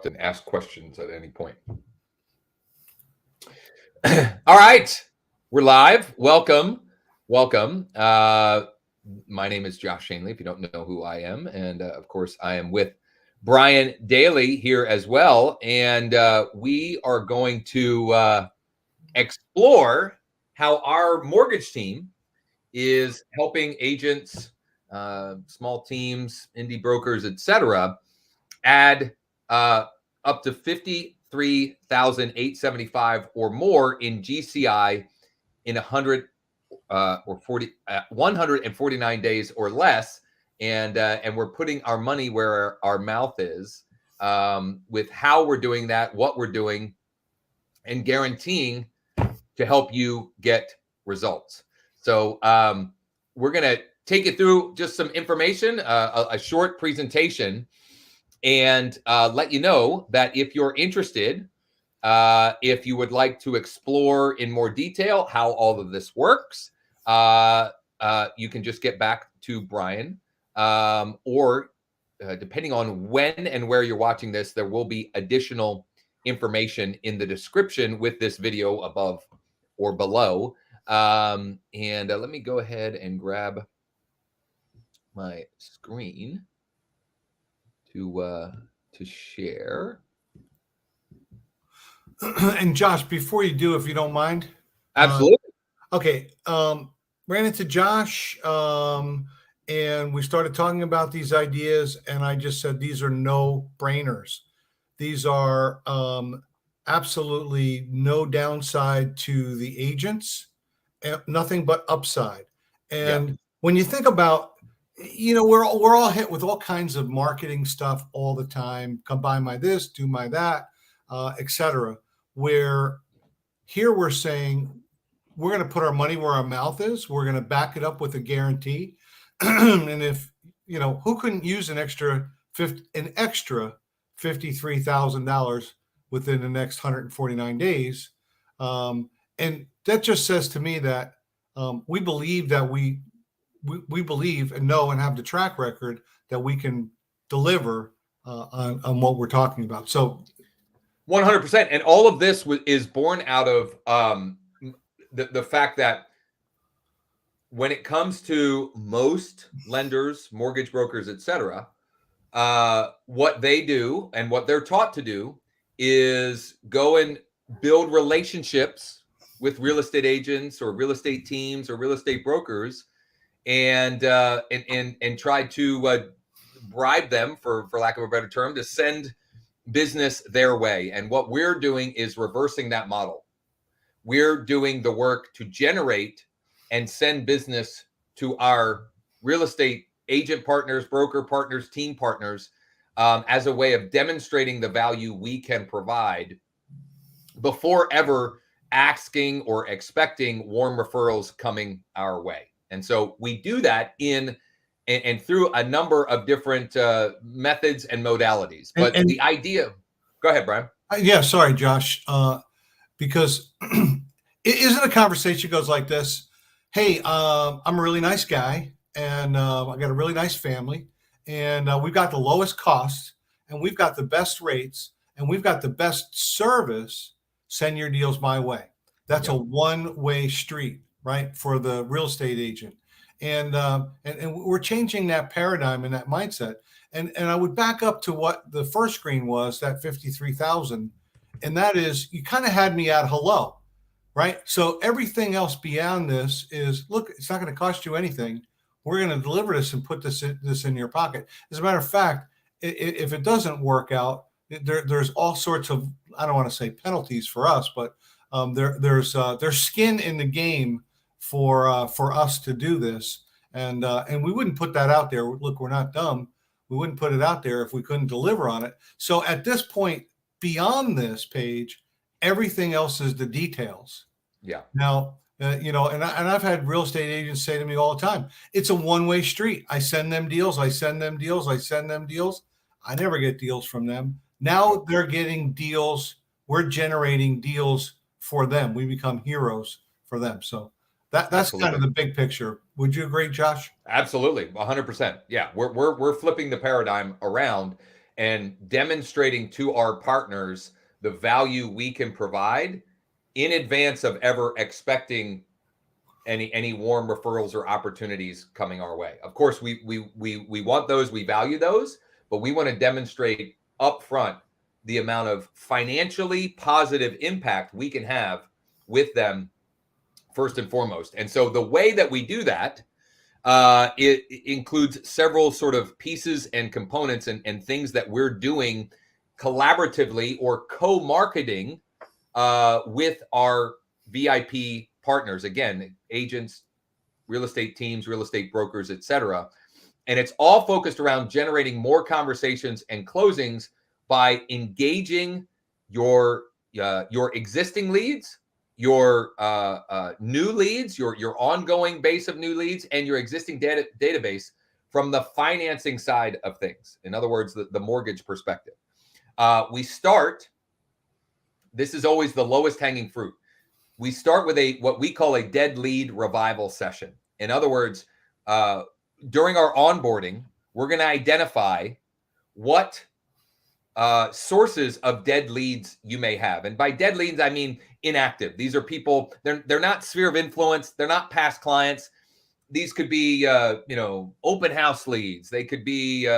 and ask questions at any point. All right, we're live. Welcome. My name is Josh Shanley, if you don't know who I am. And of course, I am with Brian Daly here as well. And we are going to explore how our mortgage team is helping agents, small teams, indie brokers, etc., add up to 53,875 or more in GCI in 149 days or less, and we're putting our money where our mouth is, with how we're doing that, what we're doing, and guaranteeing to help you get results. So we're going to take you through just some information, a short presentation, and let you know that if you're interested, if you would like to explore in more detail how all of this works, you can just get back to Brian, or depending on when and where you're watching this, there will be additional information in the description with this video above or below. And let me go ahead and grab my screen to share. And Josh, before you do, if you don't mind. Absolutely. Okay. Ran into Josh, and we started talking about these ideas, and I just said, these are no brainers. These are absolutely no downside to the agents, nothing but upside. And when you think about, we're all hit with all kinds of marketing stuff all the time. Come buy my this, do my that, etc. Where here we're saying we're going to put our money where our mouth is. We're going to back it up with a guarantee. And if, who couldn't use an extra $53,000 within the next 149 days? And that just says to me that we believe that we believe and know and have the track record that we can deliver on what we're talking about. So 100%. And all of this is born out of the fact that when it comes to most lenders, mortgage brokers, etc., what they do and what they're taught to do is go and build relationships with real estate agents or real estate teams or real estate brokers, and try to bribe them, for lack of a better term, to send business their way. And what we're doing is reversing that model. We're doing the work to generate and send business to our real estate agent partners, broker partners, team partners, as a way of demonstrating the value we can provide before ever asking or expecting warm referrals coming our way. And so we do that in and through a number of different methods and modalities. But the idea, go ahead, Brian. Yeah, sorry, Josh, because it isn't a conversation goes like this. Hey, I'm a really nice guy, and I got a really nice family, and we've got the lowest costs, and we've got the best rates, and we've got the best service. Send your deals my way. That's a one-way street, right, for the real estate agent. And we're changing that paradigm and that mindset. And I would back up to what the first screen was, that 53,000, and that is, you kind of had me at hello, right? So everything else beyond this is, look, it's not going to cost you anything. We're going to deliver this and put this in your pocket. As a matter of fact, if it doesn't work out, there's all sorts of, I don't want to say penalties for us, but there's skin in the game for us to do this, and we wouldn't put that out there. Look, we're not dumb. We wouldn't put it out there if we couldn't deliver on it. So at this point, beyond this page, everything else is the details. Yeah. Now, and I've had real estate agents say to me all the time, it's a one-way street. I send them deals. I send them deals. I send them deals. I never get deals from them. Now they're getting deals. We're generating deals for them. We become heroes for them. So that's Absolutely. Kind of the big picture. Would you agree, Josh? Absolutely, 100%. Yeah, we're flipping the paradigm around, and demonstrating to our partners the value we can provide in advance of ever expecting any warm referrals or opportunities coming our way. Of course, we want those, we value those, but we want to demonstrate upfront the amount of financially positive impact we can have with them first and foremost. And so the way that we do that, it includes several sort of pieces and components and things that we're doing collaboratively or co-marketing with our VIP partners. Again, agents, real estate teams, real estate brokers, etc. And it's all focused around generating more conversations and closings by engaging your existing leads, your new leads, your ongoing base of new leads, and your existing database from the financing side of things. In other words, the mortgage perspective. We start, this is always the lowest hanging fruit. We start with what we call a dead lead revival session. In other words, during our onboarding, we're going to identify what sources of dead leads you may have. And by dead leads, I mean inactive. These are people, they're not sphere of influence. They're not past clients. These could be, open house leads. They could be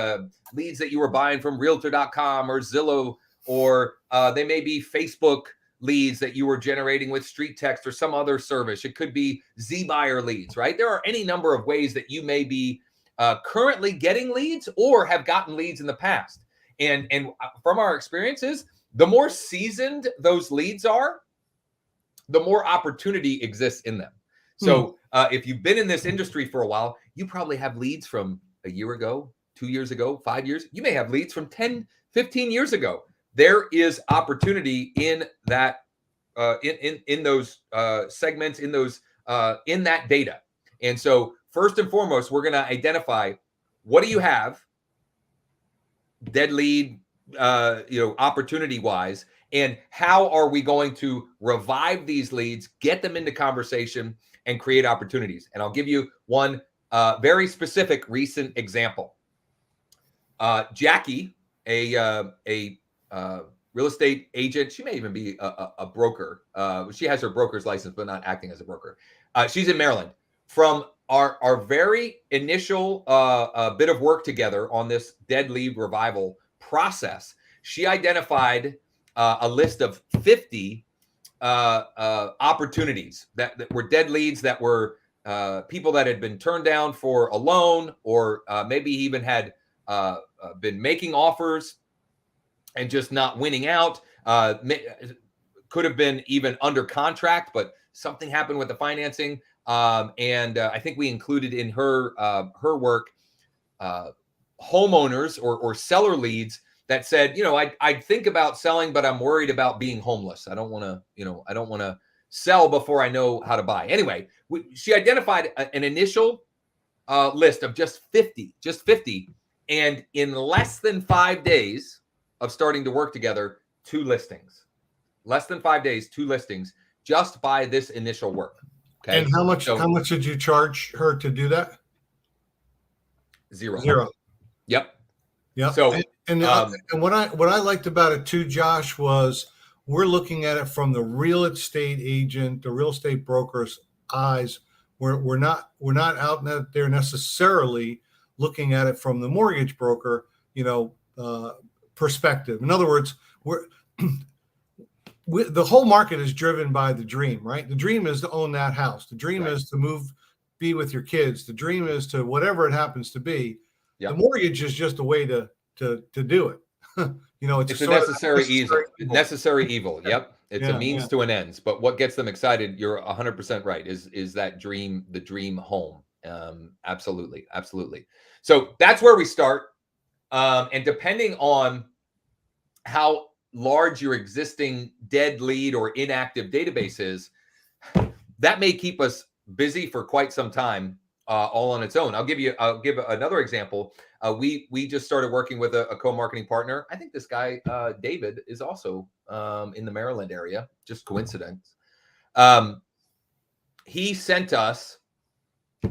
leads that you were buying from realtor.com or Zillow, or they may be Facebook leads that you were generating with street text or some other service. It could be Z-Buyer leads, right? There are any number of ways that you may be currently getting leads or have gotten leads in the past. And from our experiences, the more seasoned those leads are, the more opportunity exists in them. So if you've been in this industry for a while, you probably have leads from a year ago, 2 years ago, 5 years. You may have leads from 10, 15 years ago. There is opportunity in that, in those segments, in those in that data. And so first and foremost, we're going to identify, what do you have, dead lead, opportunity wise, and how are we going to revive these leads, get them into conversation, and create opportunities. And I'll give you one very specific recent example. Jackie, a real estate agent. She may even be a broker. She has her broker's license, but not acting as a broker. She's in Maryland. From our very initial bit of work together on this dead lead revival process, she identified a list of 50 opportunities that were dead leads, that were people that had been turned down for a loan, or maybe even had been making offers and just not winning out. Could have been even under contract, but something happened with the financing. And I think we included in her work homeowners or seller leads that said, I'd think about selling, but I'm worried about being homeless. I don't want to sell before I know how to buy. Anyway, she identified an initial list of just 50. And in less than 5 days of starting to work together, 2 listings. Less than 5 days, 2 listings, just by this initial work. Okay. And how much did you charge her to do that? Zero. Yep. So and what I liked about it too, Josh, was we're looking at it from the real estate agent, the real estate broker's eyes. We're not out there necessarily looking at it from the mortgage broker, perspective. In other words, the whole market is driven by the dream, right? The dream is to own that house. The dream is to be with your kids. The dream is to whatever it happens to be. Yep. The mortgage is just a way to do it. It's a necessary evil. Yep. It's a means to an end. But what gets them excited, you're 100% right, is that dream, the dream home. Absolutely. So that's where we start. And depending on how large your existing dead lead or inactive database is, that may keep us busy for quite some time, all on its own. I'll give another example. We just started working with a co-marketing partner. I think this guy, David, is also in the Maryland area, just coincidence. He sent us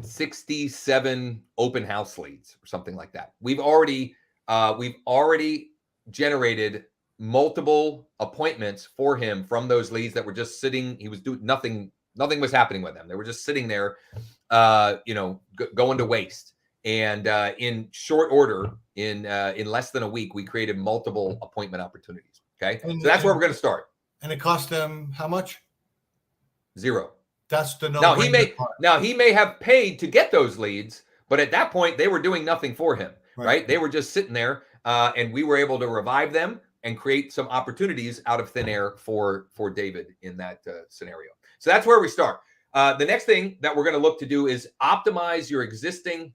67 open house leads or something like that. We've already generated multiple appointments for him from those leads that were just sitting. He was doing nothing. Nothing was happening with them. They were just sitting there, going to waste. And in short order, in less than a week, we created multiple appointment opportunities. Okay, so that's where we're going to start. And it cost them how much? Zero. That's the no. Now he may have paid to get those leads, but at that point they were doing nothing for him. Right? They were just sitting there, and we were able to revive them and create some opportunities out of thin air for David in that scenario. So that's where we start. The next thing that we're going to look to do is optimize your existing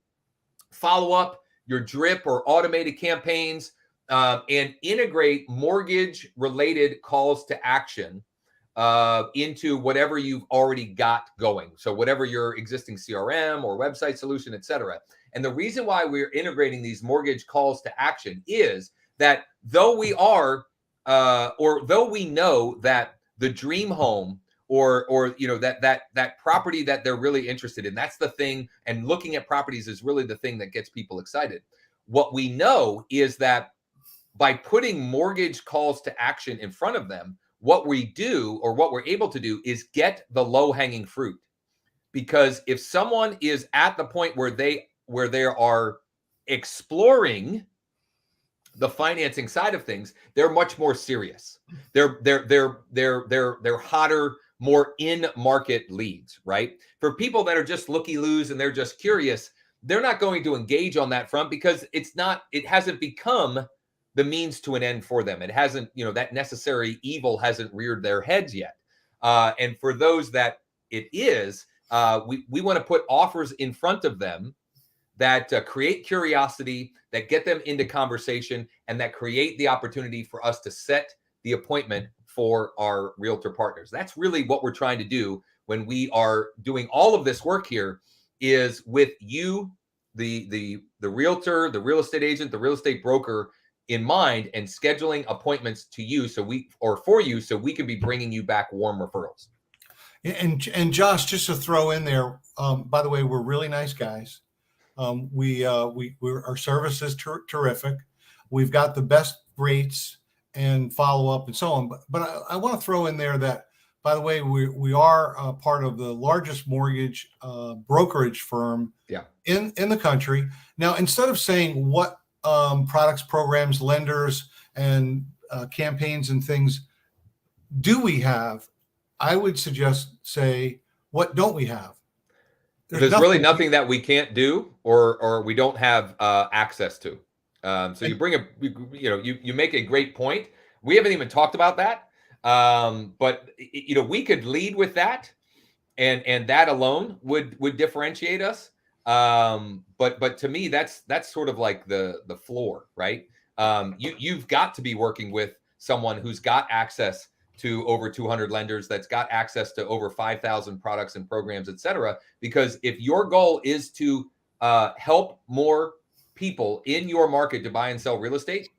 follow-up, your drip or automated campaigns, and integrate mortgage-related calls to action into whatever you've already got going. So whatever your existing CRM or website solution, et cetera. And the reason why we're integrating these mortgage calls to action is that though we are, or though we know that the dream home or that property that they're really interested in, that's the thing, and looking at properties is really the thing that gets people excited. What we know is that by putting mortgage calls to action in front of them, what we do, or what we're able to do, is get the low-hanging fruit. Because if someone is at the point where they are exploring the financing side of things, they're much more serious. They're hotter, more in-market leads, right? For people that are just looky-loos and they're just curious, they're not going to engage on that front because it hasn't become the means to an end for them. It hasn't, that necessary evil hasn't reared their heads yet. And for those that it is, we want to put offers in front of them that create curiosity, that get them into conversation, and that create the opportunity for us to set the appointment for our realtor partners. That's really what we're trying to do when we are doing all of this work here, is with you, the realtor, the real estate agent, the real estate broker in mind, and scheduling appointments to you for you so we can be bringing you back warm referrals. And Josh, just to throw in there, by the way, we're really nice guys. Our service is terrific. We've got the best rates and follow up and so on. But I want to throw in there that, by the way, we are part of the largest mortgage brokerage firm in the country. Now, instead of saying what products, programs, lenders, and campaigns and things do we have, I would suggest say, what don't we have? There's really nothing that we can't do or we don't have access to. So you bring you make a great point. We haven't even talked about that. But we could lead with that, and that alone would differentiate us. But to me, that's sort of like the floor, right? You've got to be working with someone who's got access to over 200 lenders, that's got access to over 5,000 products and programs, et cetera. Because if your goal is to help more people in your market to buy and sell real estate,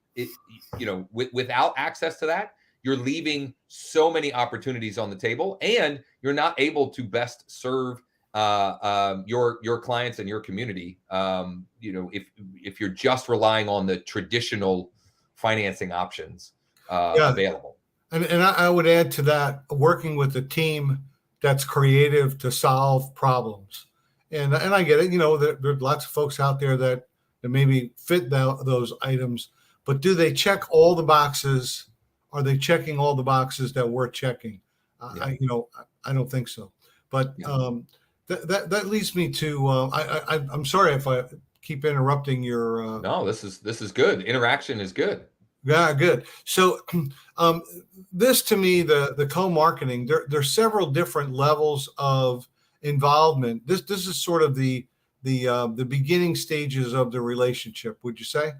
without access to that, you're leaving so many opportunities on the table, and you're not able to best serve your clients and your community. If you're just relying on the traditional financing options available. And I would add to that, working with a team that's creative to solve problems. And I get it. There are lots of folks out there that maybe fit those items, but do they check all the boxes? Are they checking all the boxes that we're checking? I don't think so. But that leads me to I'm sorry if I keep interrupting your. No, this is good. Interaction is good. Yeah, good. So this, to me, the co-marketing, there's several different levels of involvement. This is sort of the beginning stages of the relationship, would you say?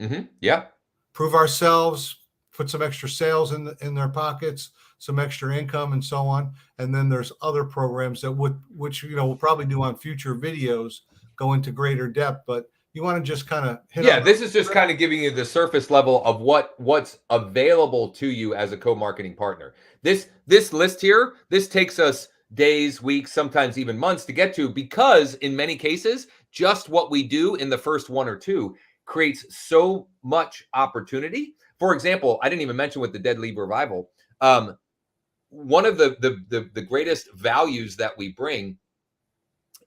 Mm-hmm. Yeah. Prove ourselves, put some extra sales in their pockets, some extra income, and so on. And then there's other programs which we'll probably do on future videos, go into greater depth, but you want to just kind of hit. Yeah, this is just kind of giving you the surface level of what's available to you as a co-marketing partner. This list here, this takes us days, weeks, sometimes even months to get to, because in many cases, just what we do in the first one or two creates so much opportunity For example, I didn't even mention with the Dead Lead Revival. One of the greatest values that we bring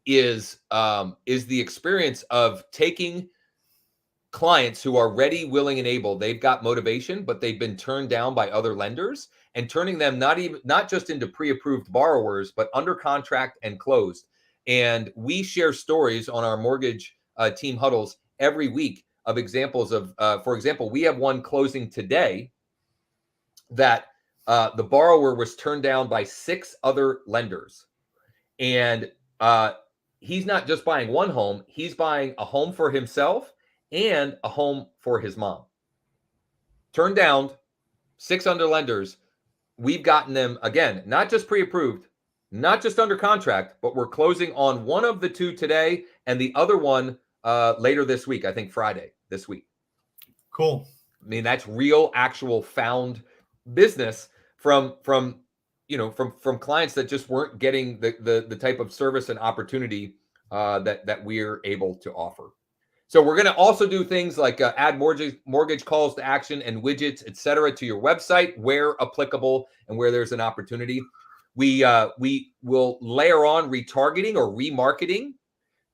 is the experience of taking clients who are ready, willing, and able. They've got motivation, but they've been turned down by other lenders, and turning them not just into pre-approved borrowers, but under contract and closed. And we share stories on our mortgage team huddles every week of examples of, for example, we have one closing today that the borrower was turned down by 6 other lenders, and he's not just buying one home; he's buying a home for himself and a home for his mom. Turned down 6 under lenders. We've gotten them, again, not just pre-approved, not just under contract, but we're closing on one of the 2 today and the other one later this week, I think Friday this week. Cool. I mean, that's real, actual found business from clients that just weren't getting the type of service and opportunity that we're able to offer. So we're going to also do things like add mortgage calls to action and widgets, et cetera, to your website where applicable and where there's an opportunity. We will layer on retargeting or remarketing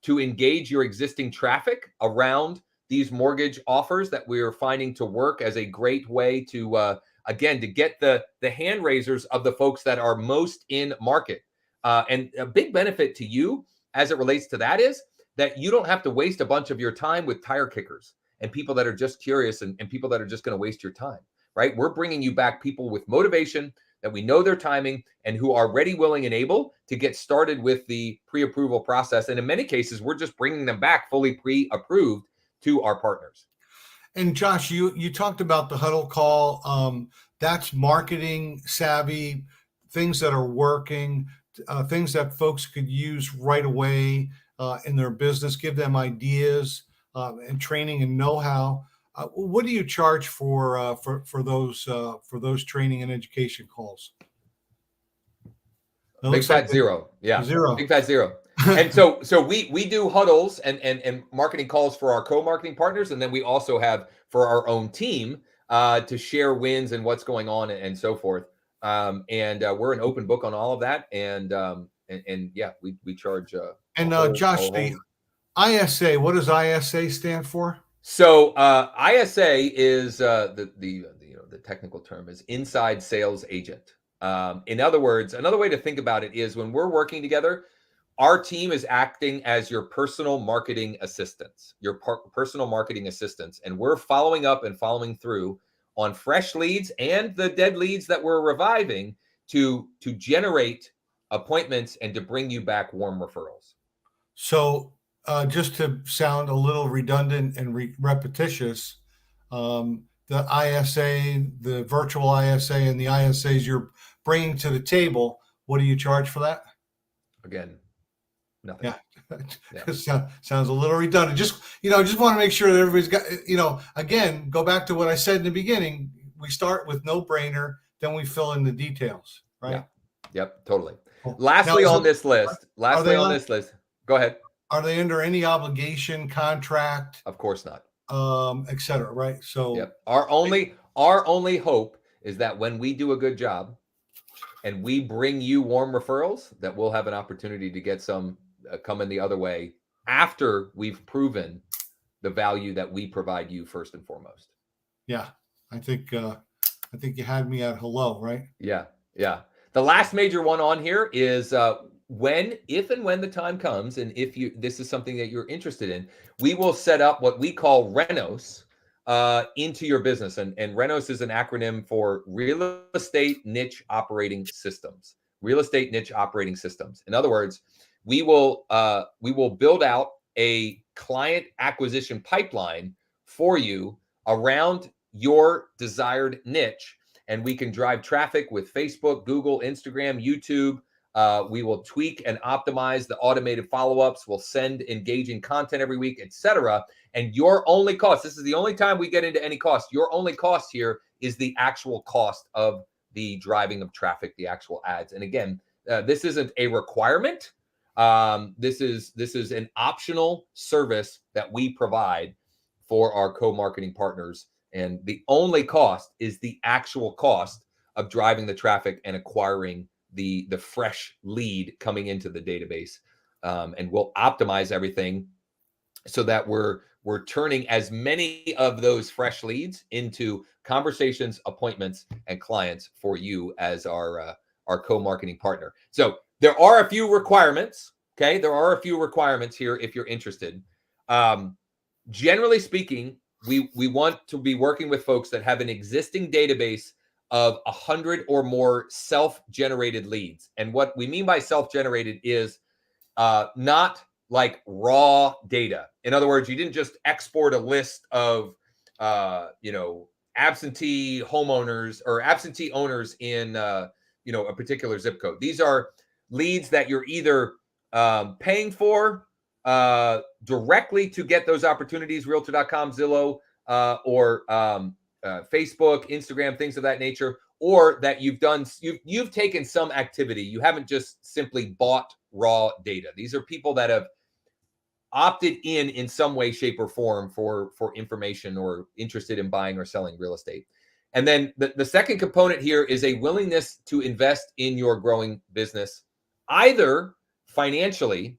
to engage your existing traffic around these mortgage offers that we're finding to work as a great way to, again, to get the hand raisers of the folks that are most in market. And a big benefit to you as it relates to that is that you don't have to waste a bunch of your time with tire kickers and people that are just curious and people that are just going to waste your time, right? We're bringing you back people with motivation, that we know their timing, and who are ready, willing, and able to get started with the pre-approval process. And in many cases, we're just bringing them back fully pre-approved to our partners. And Josh, you talked about the huddle call. That's marketing savvy, things that are working, things that folks could use right away in their business, give them ideas and training and know-how. What do you charge for those training and education calls? Big fat zero. Yeah. Zero. Big fat zero. And so we do huddles and marketing calls for our co-marketing partners. And then we also have for our own team to share wins and what's going on and so forth. And we're an open book on all of that. And yeah, we charge. Josh, the ISA, what does ISA stand for? So ISA is the technical term is inside sales agent. In other words, another way to think about it is when we're working together, our team is acting as your personal marketing assistants, personal marketing assistants, and we're following up and following through on fresh leads and the dead leads that we're reviving to generate appointments and to bring you back warm referrals. So just to sound a little redundant and repetitious, the ISA, the virtual ISA, and the ISAs you're bringing to the table, what do you charge for that? Again, nothing. Yeah. Sounds a little redundant. Just want to make sure that everybody's got, again, go back to what I said in the beginning. We start with no brainer, then we fill in the details, right? Yeah. Yep, totally. Cool. Lastly on this list, go ahead. Are they under any obligation, contract? Of course not. Et cetera, right? So yep. Our only hope is that when we do a good job and we bring you warm referrals, that we'll have an opportunity to get some coming the other way after we've proven the value that we provide you first and foremost. Yeah, I think you had me at hello, right? Yeah. The last major one on here is if and when the time comes, and if this is something that you're interested in, we will set up what we call Renos into your business. And Renos is an acronym for Real Estate Niche Operating Systems. Real Estate Niche Operating Systems. In other words, we will build out a client acquisition pipeline for you around your desired niche, and we can drive traffic with Facebook, Google, Instagram, YouTube. We will tweak and optimize the automated follow-ups. We'll send engaging content every week, etc. And your only cost, this is the only time we get into any cost, your only cost here is the actual cost of the driving of traffic, the actual ads. And again, this isn't a requirement. This is an optional service that we provide for our co-marketing partners And the only cost is the actual cost of driving the traffic and acquiring the fresh lead coming into the database. And we'll optimize everything so that we're turning as many of those fresh leads into conversations, appointments, and clients for you as our co-marketing partner. So there are a few requirements. Okay, there are a few requirements here if you're interested. Generally speaking, we want to be working with folks that have an existing database of 100 or more self-generated leads. And what we mean by self-generated is not like raw data. In other words, you didn't just export a list of, absentee homeowners or absentee owners in, a particular zip code. These are leads that you're either paying for directly to get those opportunities, Realtor.com, Zillow, or Facebook, Instagram, things of that nature, or that you've taken some activity. You haven't just simply bought raw data. These are people that have opted in some way, shape, or form for information or interested in buying or selling real estate. And then the second component here is a willingness to invest in your growing business, either financially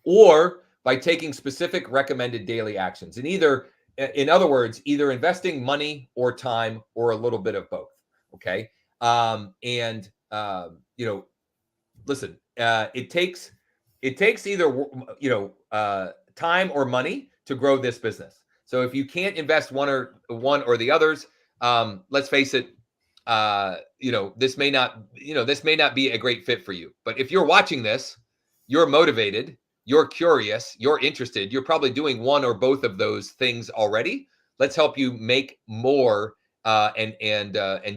or by taking specific recommended daily actions. And in other words, either investing money or time or a little bit of both. Okay. Listen, it takes either, time or money to grow this business. So if you can't invest one or the others, let's face it, this may not be a great fit for you. But if you're watching this, you're motivated, you're curious, you're interested, you're probably doing one or both of those things already. Let's help you make more and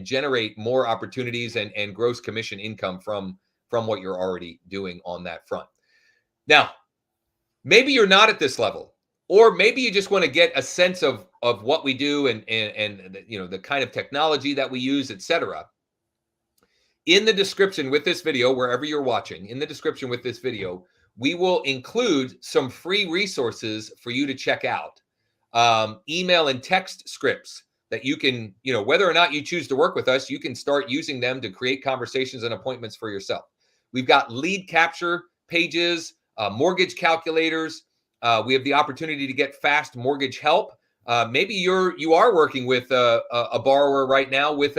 generate more opportunities and gross commission income from what you're already doing on that front. Now, maybe you're not at this level, or maybe you just want to get a sense of what we do and the kind of technology that we use, etc. In the description with this video, wherever you're watching, in the description with this video, we will include some free resources for you to check out. Email and text scripts that you can, whether or not you choose to work with us, you can start using them to create conversations and appointments for yourself. We've got lead capture pages, mortgage calculators. We have the opportunity to get fast mortgage help. Maybe you are working with a borrower right now with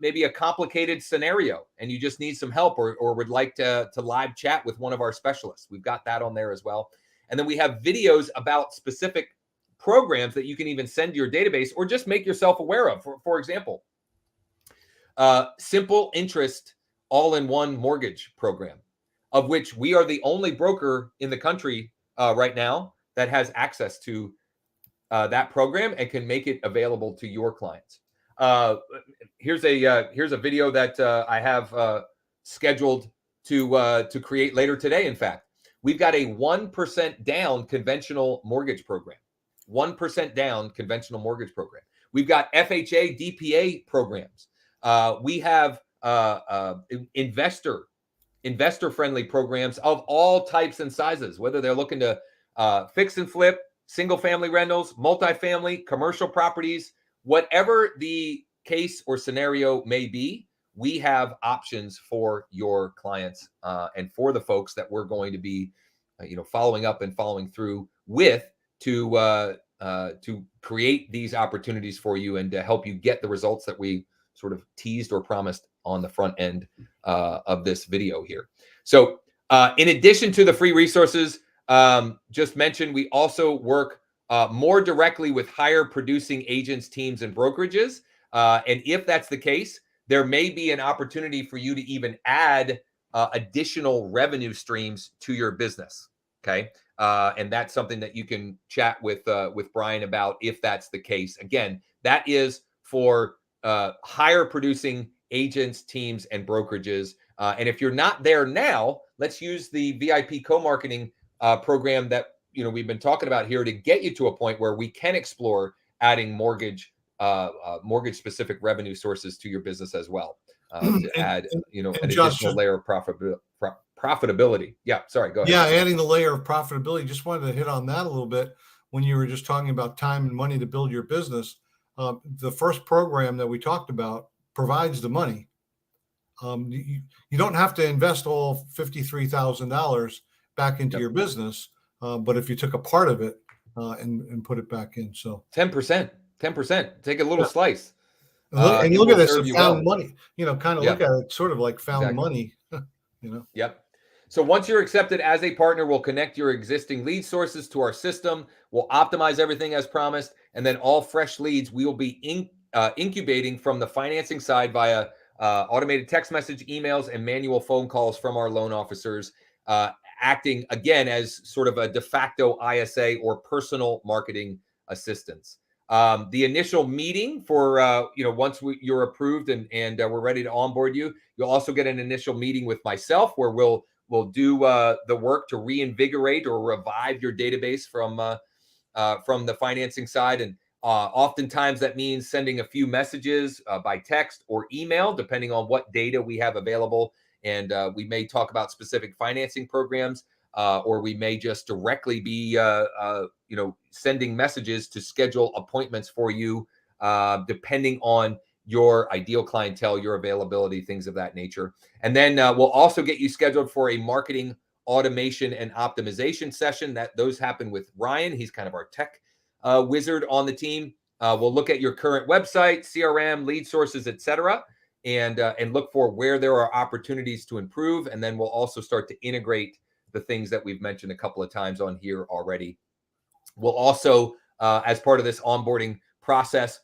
maybe a complicated scenario, and you just need some help, or would like to live chat with one of our specialists. We've got that on there as well. And then we have videos about specific programs that you can even send to your database or just make yourself aware of. For example, simple interest all-in-one mortgage program, of which we are the only broker in the country right now that has access to that program and can make it available to your clients. Here's a video that I have scheduled to create later today. In fact, we've got a 1% down conventional mortgage program. 1% down conventional mortgage program. We've got FHA, DPA programs. We have investor-friendly programs of all types and sizes, whether they're looking to fix and flip, single-family rentals, multifamily, commercial properties, whatever the case or scenario may be. We have options for your clients and for the folks that we're going to be, following up and following through with to create these opportunities for you and to help you get the results that we sort of teased or promised on the front end of this video here. So in addition to the free resources just mentioned, we also work more directly with higher producing agents, teams, and brokerages. And if that's the case, there may be an opportunity for you to even add additional revenue streams to your business. Okay. And that's something that you can chat with Brian about if that's the case. Again, that is for higher producing agents, teams, and brokerages. And if you're not there now, let's use the VIP co-marketing program that we've been talking about here to get you to a point where we can explore adding mortgage specific revenue sources to your business as well, to add an additional layer of profitability. Yeah, sorry, go ahead. Yeah, adding the layer of profitability. Just wanted to hit on that a little bit. when you were just talking about time and money to build your business, the first program that we talked about provides the money. You don't have to invest all $53,000 back into your business, but if you took a part of it and put it back in, so 10%, 10%, take a little slice. and you it look will at this serve as you found well. money, kind of Yeah. look at it sort of like found Exactly. money, Yep. So once you're accepted as a partner, we'll connect your existing lead sources to our system. We'll optimize everything as promised. And then all fresh leads we will be incubating from the financing side via automated text message, emails, and manual phone calls from our loan officers, acting again as sort of a de facto ISA or personal marketing assistance. The initial meeting for, once you're approved and we're ready to onboard you, you'll also get an initial meeting with myself where we'll do the work to reinvigorate or revive your database from the financing side. And oftentimes that means sending a few messages by text or email, depending on what data we have available. And we may talk about specific financing programs, or we may just directly be, sending messages to schedule appointments for you, depending on your ideal clientele, your availability, things of that nature. And then we'll also get you scheduled for a marketing automation and optimization session. Those happen with Ryan. He's kind of our tech wizard on the team. We'll look at your current website, CRM, lead sources, etc., and look for where there are opportunities to improve. And then we'll also start to integrate the things that we've mentioned a couple of times on here already. We'll also, as part of this onboarding process,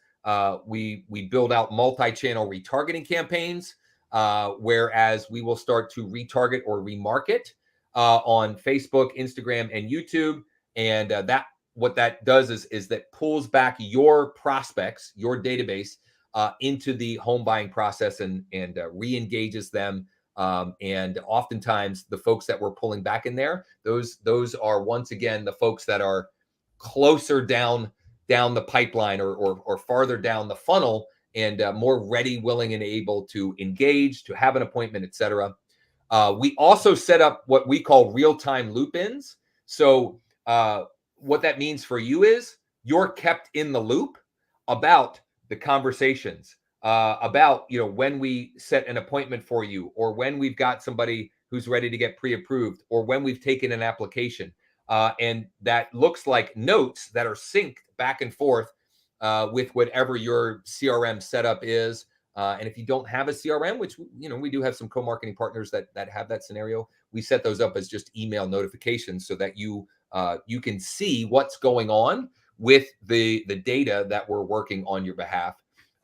we build out multi-channel retargeting campaigns, whereas we will start to retarget or remarket on Facebook, Instagram, and YouTube. And what that does is that pulls back your prospects, your database, into the home buying process and re-engages them. And oftentimes the folks that we're pulling back in there, those are once again the folks that are closer down the pipeline or farther down the funnel and more ready, willing, and able to engage, to have an appointment, etc. We also set up what we call real-time loop-ins. So what that means for you is you're kept in the loop about the conversations, about when we set an appointment for you, or when we've got somebody who's ready to get pre-approved, or when we've taken an application. And that looks like notes that are synced back and forth with whatever your CRM setup is. And if you don't have a CRM, which we do have some co-marketing partners that have that scenario, we set those up as just email notifications so that you can see what's going on with the data that we're working on your behalf.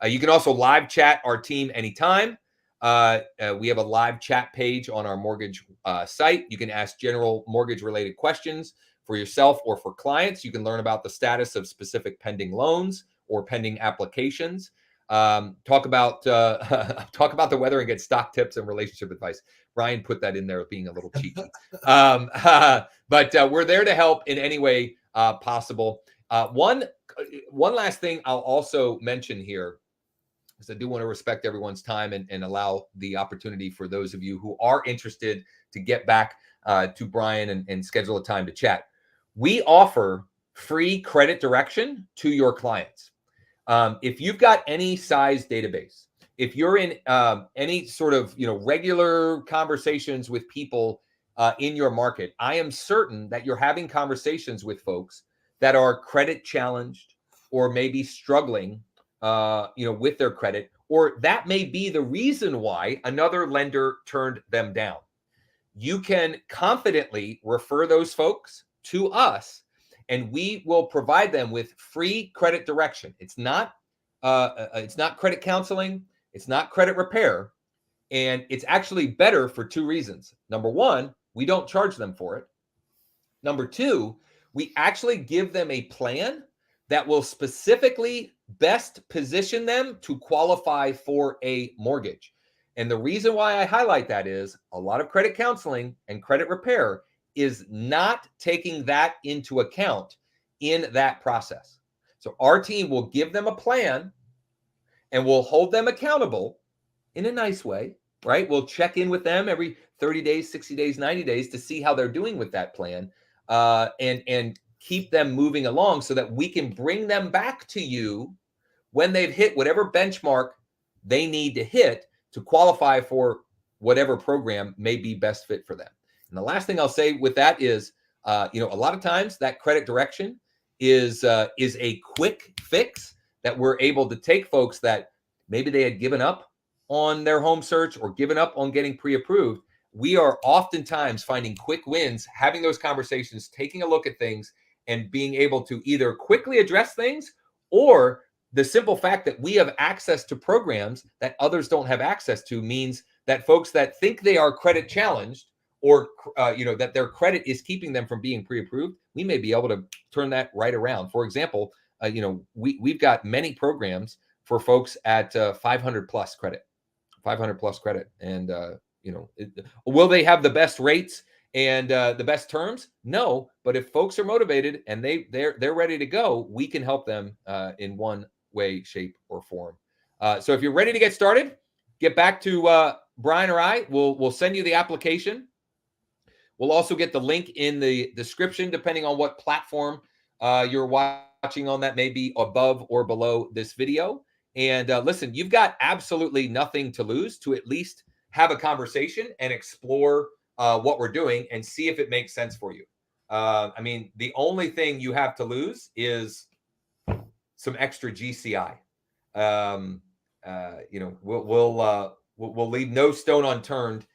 You can also live chat our team anytime. We have a live chat page on our mortgage site. You can ask general mortgage related questions for yourself or for clients. You can learn about the status of specific pending loans or pending applications. Talk about the weather and get stock tips and relationship advice. Ryan put that in there being a little cheeky. But we're there to help in any way possible. One last thing I'll also mention here, because I do want to respect everyone's time and allow the opportunity for those of you who are interested to get back to Brian and schedule a time to chat. We offer free credit direction to your clients. If you've got any size database, if you're in any sort of regular conversations with people in your market, I am certain that you're having conversations with folks that are credit challenged or maybe struggling with their credit, or that may be the reason why another lender turned them down. You can confidently refer those folks to us, and we will provide them with free credit direction. It's not credit counseling. It's not credit repair. And it's actually better for two reasons. Number one, we don't charge them for it. Number two, we actually give them a plan that will specifically best position them to qualify for a mortgage. And the reason why I highlight that is a lot of credit counseling and credit repair is not taking that into account in that process. So our team will give them a plan and we'll hold them accountable in a nice way, right? We'll check in with them every 30 days, 60 days, 90 days to see how they're doing with that plan, and keep them moving along so that we can bring them back to you when they've hit whatever benchmark they need to hit to qualify for whatever program may be best fit for them. And the last thing I'll say with that is, a lot of times that credit direction is a quick fix that we're able to take folks that maybe they had given up on their home search or given up on getting pre-approved. We are oftentimes finding quick wins, having those conversations, taking a look at things, and being able to either quickly address things, or the simple fact that we have access to programs that others don't have access to means that folks that think they are credit challenged, or that their credit is keeping them from being pre-approved, we may be able to turn that right around. For example, we've got many programs for folks at 500 plus credit, and will they have the best rates and the best terms? No, but if folks are motivated and they're ready to go, we can help them in one way, shape, or form. So if you're ready to get started, get back to Brian or I. We'll send you the application. We'll also get the link in the description, depending on what platform you're watching on. That may be above or below this video. And listen, you've got absolutely nothing to lose to at least have a conversation and explore what we're doing and see if it makes sense for you. The only thing you have to lose is some extra GCI. We'll leave no stone unturned.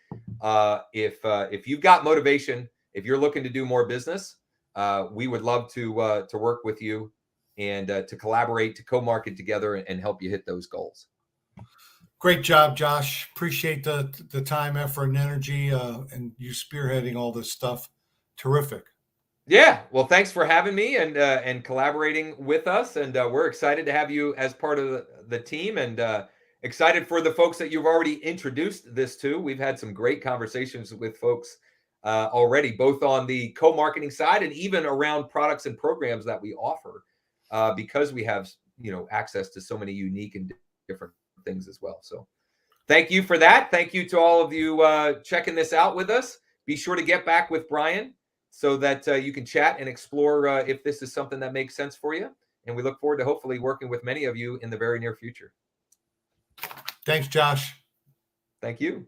If you've got motivation, if you're looking to do more business, we would love to work with you and to collaborate, to co-market together and help you hit those goals. Great job, Josh. Appreciate the time, effort, and energy, and you spearheading all this stuff. Terrific. Yeah. Well, thanks for having me and collaborating with us. And we're excited to have you as part of the team, and excited for the folks that you've already introduced this to. We've had some great conversations with folks already, both on the co-marketing side and even around products and programs that we offer, because we have access to so many unique and different things as well. So thank you for that. Thank you to all of you checking this out with us. Be sure to get back with Brian so that you can chat and explore if this is something that makes sense for you. And we look forward to hopefully working with many of you in the very near future. Thanks, Josh. Thank you.